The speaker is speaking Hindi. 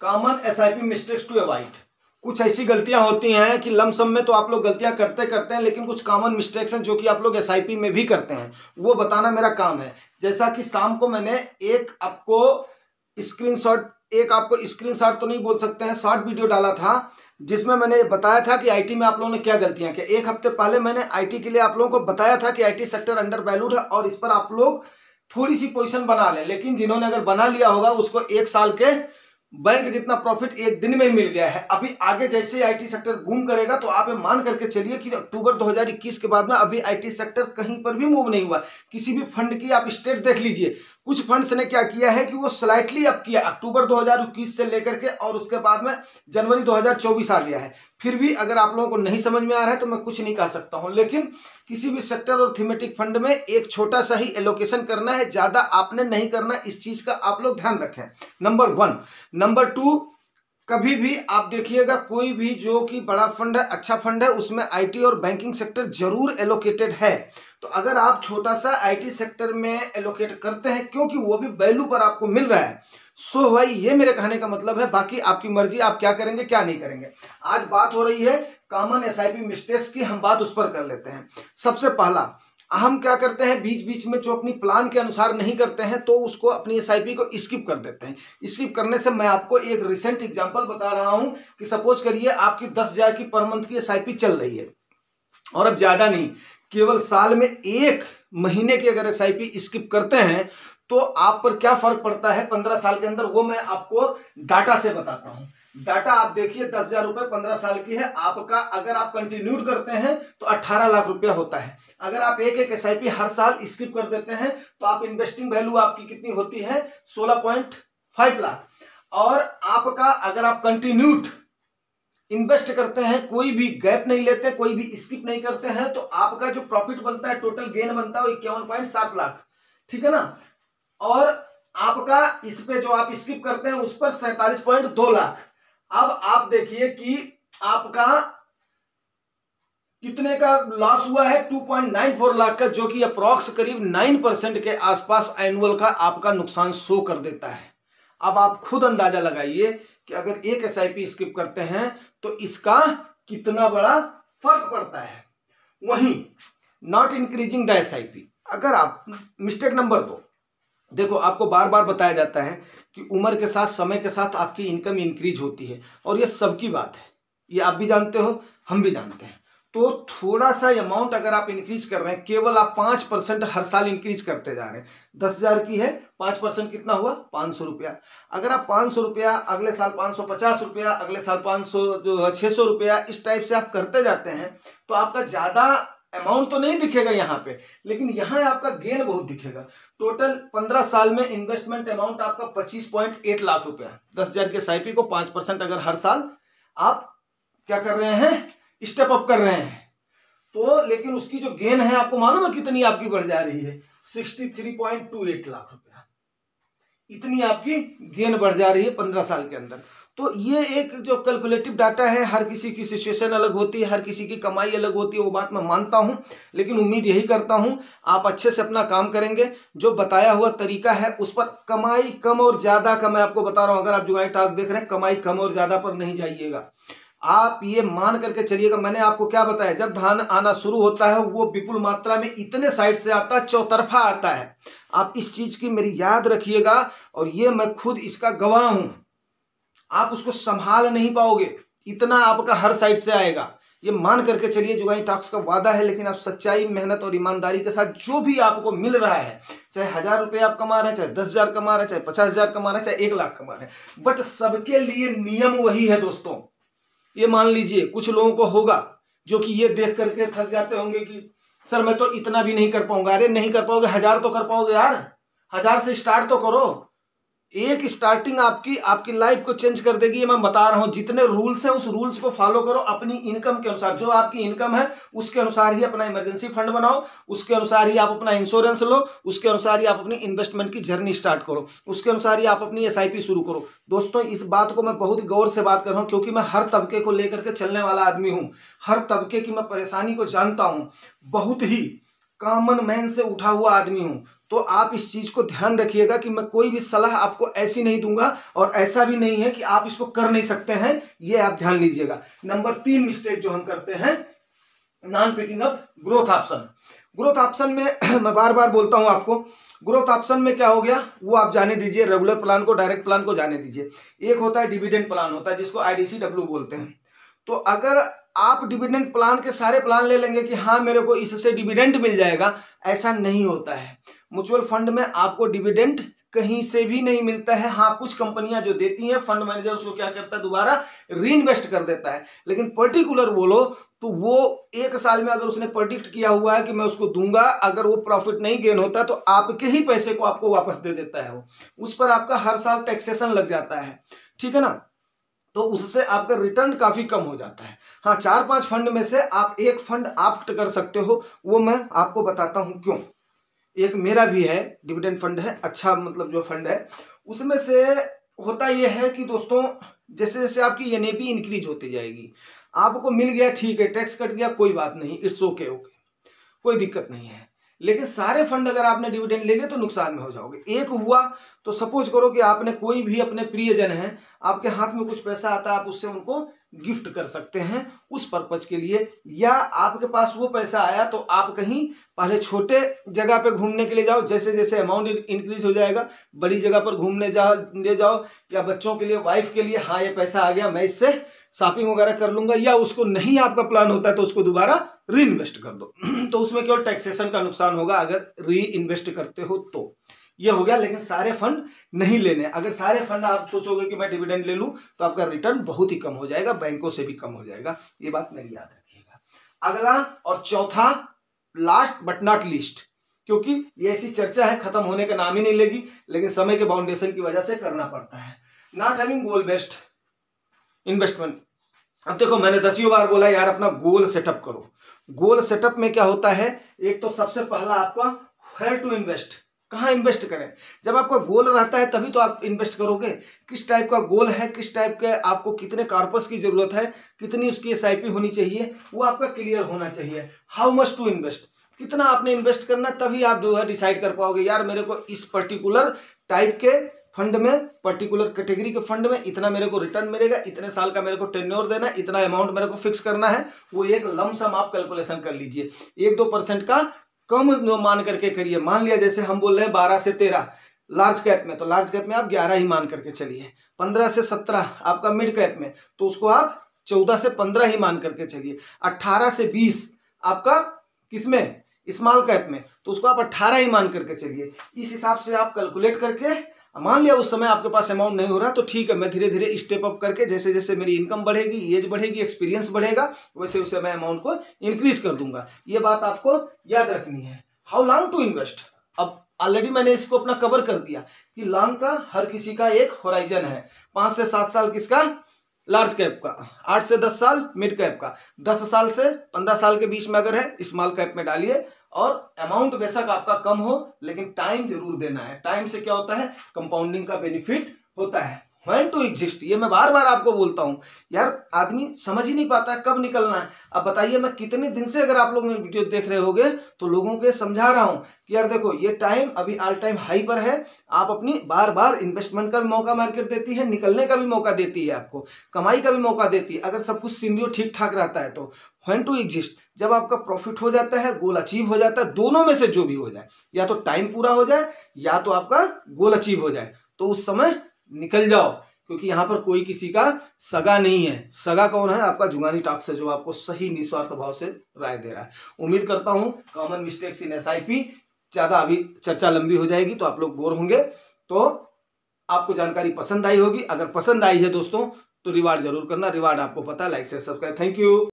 Common SIP mistakes to avoid. कुछ ऐसी गलतियां होती हैं कि लमसम में तो आप लोग गलतियां करते हैं, लेकिन कुछ कॉमन मिस्टेक्स हैं जो कि आप लोग एसआईपी में भी करते हैं, वो बताना मेरा काम है। जैसा कि शाम को मैंने एक आपको स्क्रीनशॉट तो नहीं बोल सकते हैं, शॉर्ट वीडियो डाला था जिसमें मैंने बताया था कि आईटी में आप लोगों ने क्या गलतियां की। एक हफ्ते पहले मैंने आईटी के लिए आप लोगों को बताया था कि आईटी सेक्टर अंडर वैल्यूड है और इस पर आप लोग थोड़ी सी पोजीशन बना लें, लेकिन जिन्होंने अगर बना लिया होगा उसको 1 साल के बैंक जितना प्रॉफिट एक दिन में ही मिल गया है। अभी आगे जैसे आईटी सेक्टर बूम करेगा तो आप ये मान करके चलिए कि अक्टूबर 2021 के बाद में अभी आईटी सेक्टर कहीं पर भी मूव नहीं हुआ। किसी भी फंड की आप स्टेट देख लीजिए, कुछ फंड्स ने क्या किया है कि वो स्लाइटली अप किया अक्टूबर 2021 से लेकर के, और उसके बाद में जनवरी 2024 आ गया है। फिर भी अगर आप लोगों को नहीं समझ में आ रहा है तो मैं कुछ नहीं कह सकता हूं, लेकिन किसी भी सेक्टर और थीमेटिक फंड में एक छोटा सा ही एलोकेशन करना है, ज्यादा आपने नहीं करना। इस चीज का आप लोग ध्यान रखें, नंबर 1। नंबर 2, कभी भी आप देखिएगा कोई भी जो कि बड़ा फंड है, अच्छा फंड है, उसमें आईटी और बैंकिंग सेक्टर जरूर एलोकेटेड है। तो अगर आप छोटा सा आईटी सेक्टर में एलोकेट करते हैं क्योंकि वो भी वैल्यू पर आपको मिल रहा है, सो भाई ये मेरे कहने का मतलब है। बाकी आपकी मर्जी, आप क्या करेंगे क्या नहीं करेंगे। आज बात हो रही है कॉमन एसआईपी मिस्टेक्स की, हम बात उस पर कर लेते हैं। सबसे पहला, हम क्या करते हैं बीच बीच में जो अपनी प्लान के अनुसार नहीं करते हैं तो उसको अपनी एसआईपी को स्किप कर देते हैं। स्किप करने से मैं आपको एक रिसेंट एग्जांपल बता रहा हूं कि सपोज करिए आपकी 10,000 की पर मंथ की एसआईपी चल रही है और अब ज्यादा नहीं, केवल साल में 1 महीने की अगर एसआईपी स्किप करते हैं तो आप पर क्या फर्क पड़ता है 15 साल के अंदर, वो मैं आपको डाटा से बताता हूं। डाटा आप देखिए, 10,000 रुपए 15 साल की है आपका, अगर आप कंटिन्यू करते हैं तो 18 लाख रुपया होता है। अगर आप एक एसआईपी हर साल स्किप कर देते हैं तो आप इन्वेस्टिंग वैल्यू आपकी कितनी होती है 16.5 लाख। और आपका अगर आप कंटिन्यूड इन्वेस्ट करते हैं, कोई भी गैप नहीं लेते, कोई भी स्किप नहीं करते हैं, तो आपका जो प्रॉफिट बनता है, टोटल गेन बनता है वो 51.7 लाख, ठीक है ना। और आपका इस पे जो आप स्किप करते हैं उस पर 47.2 लाख। अब आप देखिए कि आपका कितने का लॉस हुआ है 2.94 लाख का, जो कि अप्रॉक्स करीब 9% के आसपास एनुअल का आपका नुकसान शो कर देता है। अब आप खुद अंदाजा लगाइए कि अगर एक एसआईपी स्किप करते हैं तो इसका कितना बड़ा फर्क पड़ता है। वहीं नॉट इंक्रीजिंग द एसआईपी, अगर आप मिस्टेक नंबर 2, देखो आपको बार बार बताया जाता है कि उम्र के साथ, समय के साथ आपकी इनकम इंक्रीज होती है और ये सबकी बात है, ये आप भी जानते हो, हम भी जानते हैं। तो थोड़ा सा अमाउंट अगर आप इंक्रीज कर रहे हैं, केवल आप 5% हर साल इंक्रीज करते जा रहे हैं, 10,000 की है 5% कितना हुआ 500 रुपया। अगर आप 500 रुपया, अगले साल 550 रुपया, अगले साल 600 रुपया, इस टाइप से आप करते जाते हैं तो आपका ज्यादा अमाउंट तो नहीं दिखेगा यहाँ पे, लेकिन यहाँ आपका गेन बहुत दिखेगा। टोटल 15 साल में इन्वेस्टमेंट अमाउंट आपका 25.8 लाख रुपया, 10,000 के एसआईपी को 5% अगर हर साल आप क्या कर रहे हैं, स्टेप अप कर रहे हैं, तो लेकिन उसकी जो गेन है आपको मालूम है कितनी आपकी बढ़ जा रही है 63.28 लाख रुपया, इतनी आपकी गेन बढ़ जा रही है 15 साल के अंदर। तो ये एक जो कैलकुलेटिव डाटा है, हर किसी की सिचुएशन अलग होती है, हर किसी की कमाई अलग होती है, वो बात मैं मानता हूं, लेकिन उम्मीद यही करता हूं आप अच्छे से अपना काम करेंगे। जो बताया हुआ तरीका है उस पर, कमाई कम और ज्यादा का मैं आपको बता रहा हूं, अगर आप जुगाई टॉक देख रहे हैं, कमाई कम और ज्यादा पर नहीं जाइएगा। आप ये मान करके चलिएगा, मैंने आपको क्या बताया, जब धान आना शुरू होता है वो विपुल मात्रा में इतने साइड से आता है, चौतरफा आता है। आप इस चीज की मेरी याद रखिएगा, और ये मैं खुद इसका गवाह हूं। आप उसको संभाल नहीं पाओगे, इतना आपका हर साइड से आएगा, ये मान करके चलिए। जुगाई टॉक्स का वादा है, लेकिन आप सच्चाई, मेहनत और ईमानदारी के साथ जो भी आपको मिल रहा है, चाहे 1,000 रुपये आप कमा रहे हैं, चाहे 10,000 कमा रहे हैं, चाहे 50,000 कमा रहे हैं, चाहे 1 लाख कमा रहे हैं, बट सबके लिए नियम वही है दोस्तों। ये मान लीजिए कुछ लोगों को होगा जो कि ये देख करके थक जाते होंगे कि सर मैं तो इतना भी नहीं कर पाऊंगा। अरे नहीं कर पाओगे, 1,000 तो कर पाओगे यार, 1,000 से स्टार्ट तो करो। एक स्टार्टिंग आपकी लाइफ को चेंज कर देगी, ये मैं बता रहा हूं। जितने रूल्स हैं उस रूल्स को फॉलो करो, अपनी इनकम के अनुसार, जो आपकी इनकम है उसके अनुसार ही अपना इमरजेंसी फंड बनाओ, उसके अनुसार ही आप अपना इंश्योरेंस लो, उसके अनुसार ही आप अपनी इन्वेस्टमेंट की जर्नी स्टार्ट करो, उसके अनुसार ही आप अपनी एसआईपी शुरू करो। दोस्तों इस बात को मैं बहुत गौर से बात कर रहा हूं, क्योंकि मैं हर तबके को लेकर के चलने वाला आदमी हूं, हर तबके की मैं परेशानी को जानता हूं, बहुत ही कॉमन मैन से उठा हुआ आदमी हूं। तो आप इस चीज को ध्यान रखिएगा कि मैं कोई भी सलाह आपको ऐसी नहीं दूंगा और ऐसा भी नहीं है कि आप इसको कर नहीं सकते हैं, ये आप ध्यान लीजिएगा। नंबर 3 मिस्टेक जो हम करते हैं, non picking up growth option. Growth option में मैं बार बार बोलता हूं आपको, ग्रोथ ऑप्शन में क्या हो गया वो आप जाने दीजिए, रेगुलर प्लान को, डायरेक्ट प्लान को जाने दीजिए। एक होता है डिविडेंड प्लान होता है जिसको IDCW बोलते हैं। तो अगर आप डिविडेंड प्लान के सारे प्लान ले लेंगे कि हाँ मेरे को इससे डिविडेंड मिल जाएगा, ऐसा नहीं होता है। म्यूचुअल फंड में आपको डिविडेंड कहीं से भी नहीं मिलता है। हाँ, कुछ कंपनियां जो देती हैं, फंड मैनेजर उसको क्या करता है, दोबारा री इन्वेस्ट कर देता है। लेकिन पर्टिकुलर बोलो तो वो 1 साल में अगर उसने प्रेडिक्ट किया हुआ है कि मैं उसको दूंगा, अगर वो प्रॉफिट नहीं गेन होता तो आपके ही पैसे को आपको वापस दे देता है वो, उस पर आपका हर साल टैक्सेशन लग जाता है, ठीक है ना। तो उससे आपका रिटर्न काफी कम हो जाता है। हाँ, 4-5 फंड में से आप एक फंड ऑप्ट कर सकते हो, वो मैं आपको बताता हूं क्यों। एक मेरा भी है, डिविडेंड फंड है, अच्छा मतलब जो फंड है उसमें से होता यह है कि दोस्तों जैसे जैसे आपकी NAV इंक्रीज होती जाएगी, आपको मिल गया ठीक है, टैक्स कट गया कोई बात नहीं, इट्स ओके, कोई दिक्कत नहीं है। लेकिन सारे फंड अगर आपने डिविडेंड ले लिए तो नुकसान में हो जाओगे। एक हुआ तो सपोज करो कि आपने कोई भी अपने प्रियजन है, आपके हाथ में कुछ पैसा आता है, आप उससे उनको गिफ्ट कर सकते हैं उस पर्पज के लिए, या आपके पास वो पैसा आया तो आप कहीं पहले छोटे जगह पे घूमने के लिए जाओ, जैसे जैसे अमाउंट इंक्रीज हो जाएगा बड़ी जगह पर घूमने ले जाओ, या बच्चों के लिए, वाइफ के लिए, हाँ ये पैसा आ गया मैं इससे शॉपिंग वगैरह कर लूंगा, या उसको नहीं आपका प्लान होता है तो उसको दोबारा री इन्वेस्ट कर दो तो उसमें केवल टैक्सेशन का नुकसान होगा अगर री इन्वेस्ट करते हो तो। ये हो गया, लेकिन सारे फंड नहीं लेने। अगर सारे फंड आप सोचोगे कि मैं डिविडेंड ले लूं तो आपका रिटर्न बहुत ही कम हो जाएगा, बैंकों से भी कम हो जाएगा, ये बात मेरी याद रखिएगा। अगला और चौथा, लास्ट बट नॉट लीस्ट, क्योंकि ये ऐसी चर्चा है खत्म होने का नाम ही नहीं लेगी, लेकिन समय के बाउंडेशन की वजह से करना पड़ता है। Not having goal based investment. अब देखो मैंने 10 बार बोला यार अपना गोल सेटअप करो। गोल सेटअप में क्या होता है, एक तो सबसे पहला आपका वेयर टू इन्वेस्ट, कहाँ इन्वेस्ट करें। जब आपका गोल रहता है तभी तो आप इन्वेस्ट करोगे। किस टाइप का गोल है, किस टाइप के आपको कितने कॉर्पस की जरूरत है, कितनी उसकी SIP होनी चाहिए, वो आपका क्लियर होना चाहिए। हाउ मच टू इन्वेस्ट, कितना आपने इन्वेस्ट करना, तभी आप जो है डिसाइड कर पाओगे यार मेरे को इस पर्टिकुलर टाइप के फंड में, पर्टिकुलर कैटेगरी के फंड में इतना मेरे को रिटर्न मिलेगा, इतने साल का मेरे को टेन्योर देना है, इतना अमाउंट मेरे को फिक्स करना है। वो एक लमसम आप कैलकुलेशन कर लीजिए, 1-2% का कम मान करके करिए। मान लिया जैसे हम बोल रहे हैं 12 से 13 लार्ज कैप में, तो लार्ज कैप में आप 11 ही मान करके चलिए। 15 से 17 आपका मिड कैप में, तो उसको आप 14 से 15 ही मान करके चलिए। 18 से 20 आपका किसमें, स्मॉल कैप में, तो उसको आप 18 ही मान करके चलिए। इस हिसाब से आप कैलकुलेट करके, मान लिया उस समय आपके पास अमाउंट नहीं हो रहा तो ठीक है, मैं धीरे धीरे स्टेप अप करके, जैसे जैसे मेरी इनकम बढ़ेगी, एज बढ़ेगी, एक्सपीरियंस बढ़ेगा, वैसे वैसे मैं अमाउंट को इंक्रीज कर दूंगा। ये बात आपको याद रखनी है। हाउ लॉन्ग टू इन्वेस्ट, अब ऑलरेडी मैंने इसको अपना कवर कर दिया कि लॉन्ग का हर किसी का एक होराइजन है। 5 से 7 साल किसका, लार्ज कैप का, 8 से 10 साल मिड कैप का, 10 साल से 15 साल के बीच में अगर है स्मॉल कैप में डालिए। और अमाउंट बेशक आपका कम हो लेकिन टाइम जरूर देना है। टाइम से क्या होता है, कंपाउंडिंग का बेनिफिट होता है। व्हेन टू एग्जिस्ट, ये मैं बार बार आपको बोलता हूं यार, आदमी समझ ही नहीं पाता है कब निकलना है। अब बताइए मैं कितने दिन से अगर आप लोग मेरी वीडियो देख रहे होंगे तो लोगों के समझा रहा हूं कि यार देखो ये टाइम अभी ऑल टाइम हाई पर है, आप अपनी बार बार इन्वेस्टमेंट का भी मौका मार्केट देती है, निकलने का भी मौका देती है, आपको कमाई का भी मौका देती है, अगर सब कुछ सिम्बियो ठीक ठाक रहता है तो। व्हेन टू एग्जिस्ट, जब आपका प्रॉफिट हो जाता है, गोल अचीव हो जाता है, दोनों में से जो भी हो जाए, या तो टाइम पूरा हो जाए या तो आपका गोल अचीव हो जाए, तो उस समय निकल जाओ, क्योंकि यहां पर कोई किसी का सगा नहीं है। सगा कौन है, आपका जुगानी टॉक्स है जो आपको सही निस्वार्थ भाव से राय दे रहा है। उम्मीद करता हूं कॉमन मिस्टेक्स इन SIP, ज्यादा अभी चर्चा लंबी हो जाएगी तो आप लोग बोर होंगे, तो आपको जानकारी पसंद आई होगी। अगर पसंद आई है दोस्तों तो रिवार्ड जरूर करना, रिवार्ड आपको पता है, लाइक से सब्सक्राइब। Thank you.